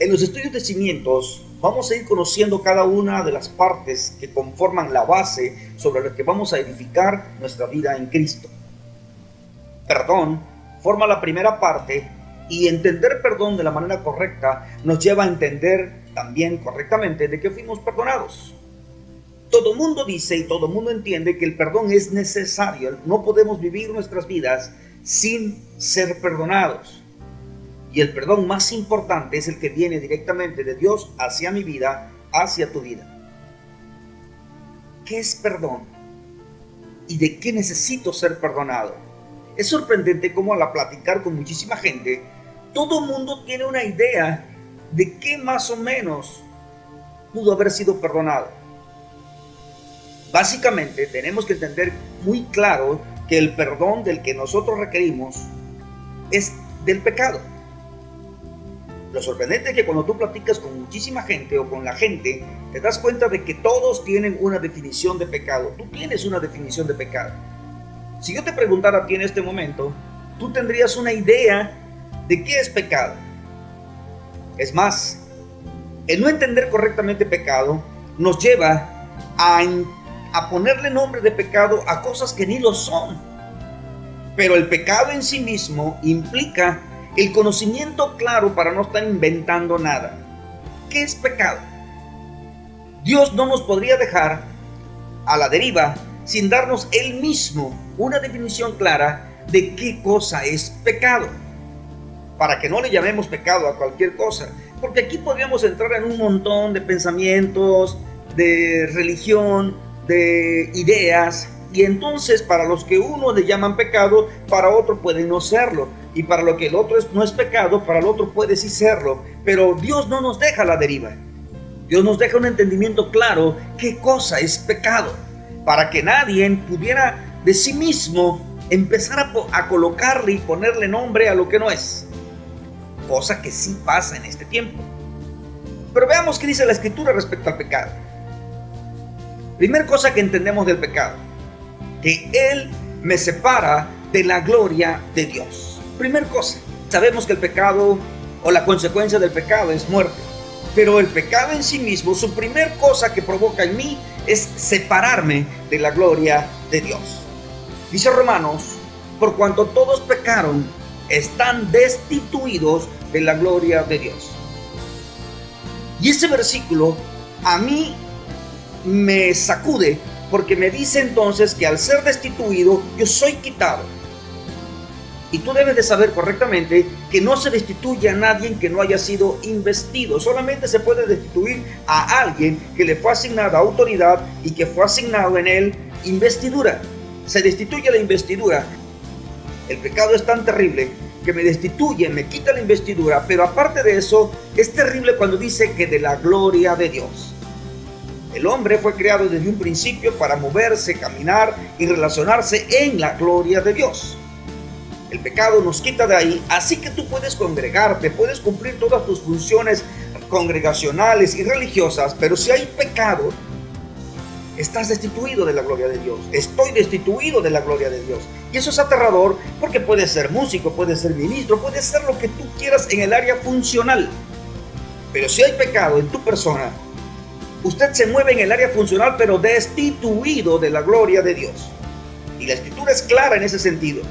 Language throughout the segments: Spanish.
En los estudios de cimientos vamos a ir conociendo cada una de las partes que conforman la base sobre la que vamos a edificar nuestra vida en Cristo. Perdón forma la primera parte, y entender perdón de la manera correcta nos lleva a entender también correctamente de que fuimos perdonados. Todo mundo dice y todo mundo entiende que el perdón es necesario. No podemos vivir nuestras vidas sin ser perdonados. Y el perdón más importante es el que viene directamente de Dios hacia mi vida, hacia tu vida. ¿Qué es perdón? ¿Y de qué necesito ser perdonado? Es sorprendente cómo al platicar con muchísima gente, todo el mundo tiene una idea de qué más o menos pudo haber sido perdonado. Básicamente tenemos que entender muy claro que el perdón del que nosotros requerimos es del pecado. Lo sorprendente es que cuando tú platicas con muchísima gente o con la gente, te das cuenta de que todos tienen una definición de pecado. Tú tienes una definición de pecado. Si yo te preguntara a ti en este momento, tú tendrías una idea de qué es pecado. Es más, el no entender correctamente pecado nos lleva a ponerle nombre de pecado a cosas que ni lo son. Pero el pecado en sí mismo implica el conocimiento claro para no estar inventando nada. ¿Qué es pecado? Dios no nos podría dejar a la deriva sin darnos Él mismo una definición clara de qué cosa es pecado, para que no le llamemos pecado a cualquier cosa, porque aquí podríamos entrar en un montón de pensamientos, de religión, de ideas, y entonces para los que uno le llaman pecado, para otro puede no serlo, y para lo que el otro no es pecado, para el otro puede sí serlo. Pero Dios no nos deja a la deriva. Dios nos deja un entendimiento claro qué cosa es pecado, para que nadie pudiera de sí mismo empezar a colocarle y ponerle nombre a lo que no es, cosa que sí pasa en este tiempo. Pero veamos qué dice la Escritura respecto al pecado. Primera cosa que entendemos del pecado, que Él me separa de la gloria de Dios. Primer cosa, sabemos que el pecado o la consecuencia del pecado es muerte, pero el pecado en sí mismo, su primer cosa que provoca en mí es separarme de la gloria de Dios. Dice Romanos, por cuanto todos pecaron, están destituidos de la gloria de Dios. Y ese versículo a mí me sacude, porque me dice entonces que al ser destituido, yo soy quitado. Y tú debes de saber correctamente que no se destituye a nadie que no haya sido investido. Solamente se puede destituir a alguien que le fue asignada autoridad y que fue asignado en él investidura. Se destituye la investidura. El pecado es tan terrible que me destituye, me quita la investidura, pero aparte de eso, es terrible cuando dice que de la gloria de Dios. El hombre fue creado desde un principio para moverse, caminar y relacionarse en la gloria de Dios. El pecado nos quita de ahí, así que tú puedes congregarte, puedes cumplir todas tus funciones congregacionales y religiosas, pero si hay pecado, estás destituido de la gloria de Dios. Estoy destituido de la gloria de Dios. Y eso es aterrador, porque puedes ser músico, puedes ser ministro, puedes ser lo que tú quieras en el área funcional. Pero si hay pecado en tu persona, usted se mueve en el área funcional, pero destituido de la gloria de Dios. Y la Escritura es clara en ese sentido.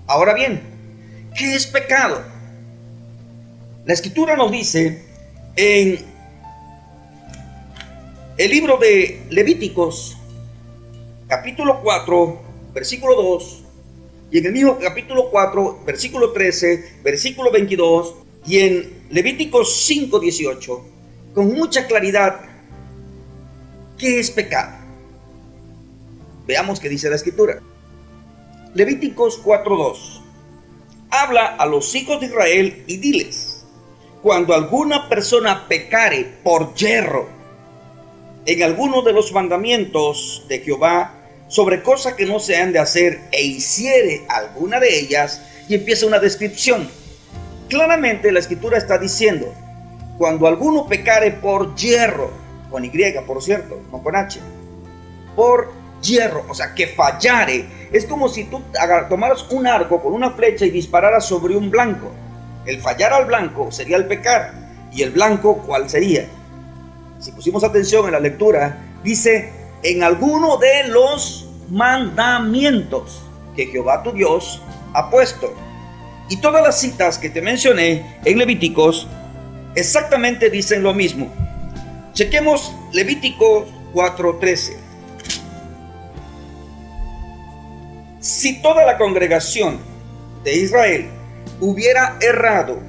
Ahora bien, ¿qué es pecado? La Escritura nos dice en el libro de Levíticos, capítulo 4, versículo 2, y en el mismo capítulo 4, versículo 13, versículo 22, y en Levíticos 5, 18, con mucha claridad, ¿qué es pecado? Veamos qué dice la Escritura. Levíticos 4:2. Habla a los hijos de Israel y diles: cuando alguna persona pecare por yerro en alguno de los mandamientos de Jehová sobre cosa que no se han de hacer e hiciere alguna de ellas, y empieza una descripción. Claramente la Escritura está diciendo: cuando alguno pecare por yerro, con Y por cierto, no con H, por yerro, o sea, que fallare. Es como si tú tomaras un arco con una flecha y dispararas sobre un blanco. El fallar al blanco sería el pecar. ¿Y el blanco cuál sería? Si pusimos atención en la lectura, dice, en alguno de los mandamientos que Jehová tu Dios ha puesto. Y todas las citas que te mencioné en Levíticos exactamente dicen lo mismo. Chequemos Levítico 4:13. Si toda la congregación de Israel hubiera errado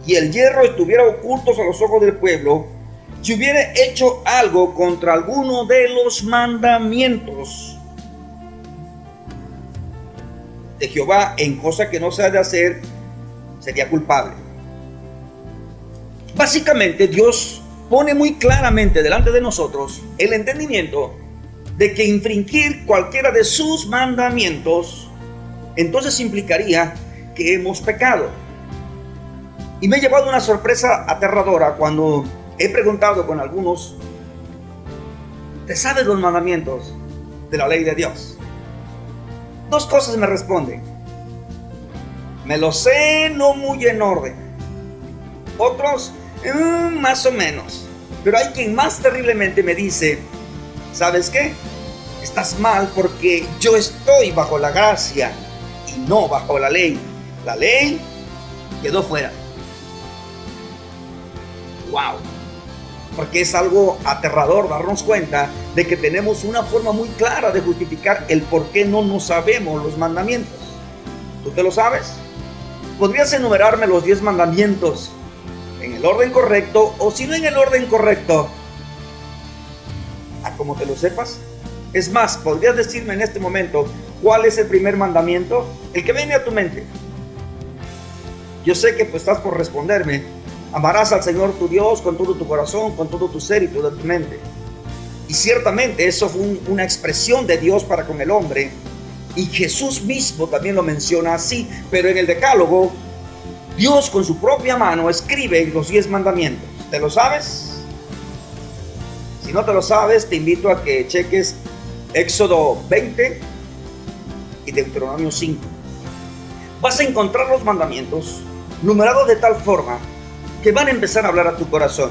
y el hierro estuviera oculto a los ojos del pueblo, si hubiera hecho algo contra alguno de los mandamientos de Jehová en cosa que no se ha de hacer, sería culpable. Básicamente Dios pone muy claramente delante de nosotros el entendimiento de que infringir cualquiera de sus mandamientos entonces implicaría que hemos pecado. Y me he llevado una sorpresa aterradora cuando he preguntado con algunos: ¿te sabes los mandamientos de la ley de Dios? Dos cosas me responden: me lo sé, no muy en orden. Otros, más o menos. Pero hay quien más terriblemente me dice: ¿sabes qué? Estás mal porque yo estoy bajo la gracia y no bajo la ley. La ley quedó fuera. ¡Wow! Porque es algo aterrador darnos cuenta de que tenemos una forma muy clara de justificar el por qué no nos sabemos los mandamientos. ¿Tú te lo sabes? ¿Podrías enumerarme los 10 mandamientos en el orden correcto, o si no en el orden correcto, a como te lo sepas? Es más, ¿podrías decirme en este momento cuál es el primer mandamiento? El que viene a tu mente. Yo sé que pues estás por responderme: amarás al Señor tu Dios con todo tu corazón, con todo tu ser y toda tu mente. Y ciertamente eso fue una expresión de Dios para con el hombre, y Jesús mismo también lo menciona así. Pero en el Decálogo, Dios con su propia mano escribe los 10 mandamientos. ¿Te lo sabes? Si no te lo sabes, te invito a que cheques Éxodo 20 y Deuteronomio 5. Vas a encontrar los mandamientos numerados de tal forma que van a empezar a hablar a tu corazón.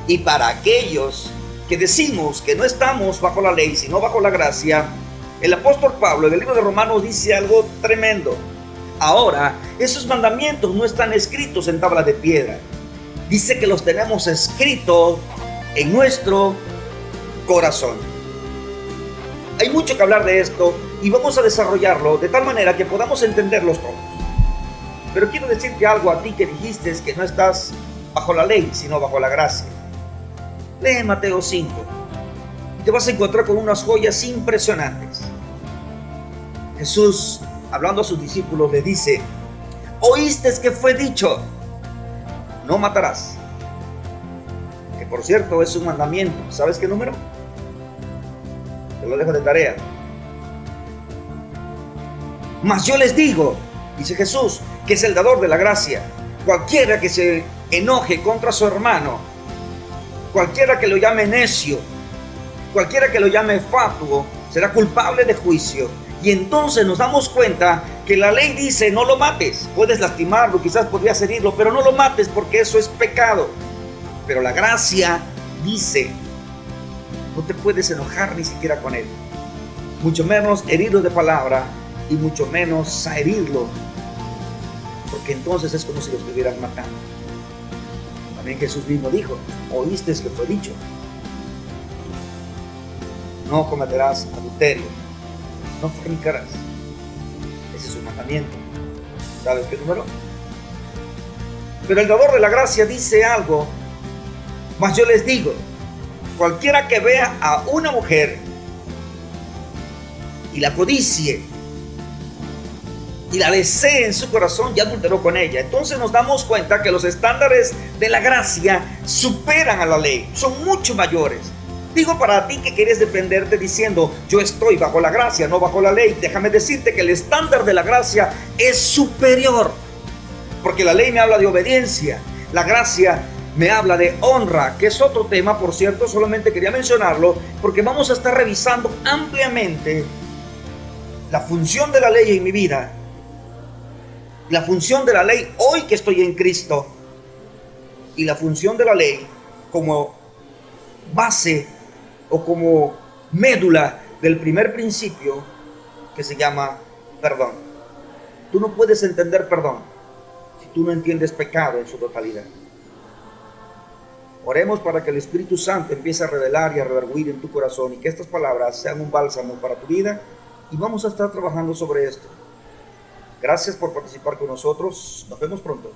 Y para aquellos que decimos que no estamos bajo la ley, sino bajo la gracia, el apóstol Pablo en el libro de Romanos dice algo tremendo. Ahora, esos mandamientos no están escritos en tablas de piedra. Dice que los tenemos escritos en nuestro corazón. Hay mucho que hablar de esto y vamos a desarrollarlo de tal manera que podamos entenderlos todos. Pero quiero decirte algo a ti que dijiste que no estás bajo la ley, sino bajo la gracia. Lee Mateo 5 y te vas a encontrar con unas joyas impresionantes. Jesús, hablando a sus discípulos, le dice: oíste que fue dicho, no matarás. Que por cierto es un mandamiento. ¿Sabes qué número? Te lo dejo de tarea. Mas yo les digo, dice Jesús, que es el dador de la gracia: cualquiera que se enoje contra su hermano, cualquiera que lo llame necio, cualquiera que lo llame fatuo, será culpable de juicio. Y entonces nos damos cuenta que la ley dice: no lo mates. Puedes lastimarlo, quizás podrías herirlo, pero no lo mates porque eso es pecado. Pero la gracia dice: no te puedes enojar ni siquiera con él, mucho menos herirlo de palabra, y mucho menos a herirlo, porque entonces es como si lo estuvieras matando. También Jesús mismo dijo: oíste que fue dicho, no cometerás adulterio, no fornicarás. Ese es un mandamiento. ¿Sabes qué número? Pero el dador de la gracia dice algo: mas yo les digo, cualquiera que vea a una mujer y la codicie y la desee en su corazón, ya adulteró con ella. Entonces nos damos cuenta que los estándares de la gracia superan a la ley, son mucho mayores. Digo para ti que quieres defenderte diciendo: yo estoy bajo la gracia, no bajo la ley, déjame decirte que el estándar de la gracia es superior, porque la ley me habla de obediencia, la gracia me habla de honra, que es otro tema, por cierto. Solamente quería mencionarlo porque vamos a estar revisando ampliamente la función de la ley en mi vida, la función de la ley hoy que estoy en Cristo, y la función de la ley como base o como médula del primer principio que se llama perdón. Tú no puedes entender perdón si tú no entiendes pecado en su totalidad. Oremos para que el Espíritu Santo empiece a revelar y a redarguir en tu corazón y que estas palabras sean un bálsamo para tu vida, y vamos a estar trabajando sobre esto. Gracias por participar con nosotros. Nos vemos pronto.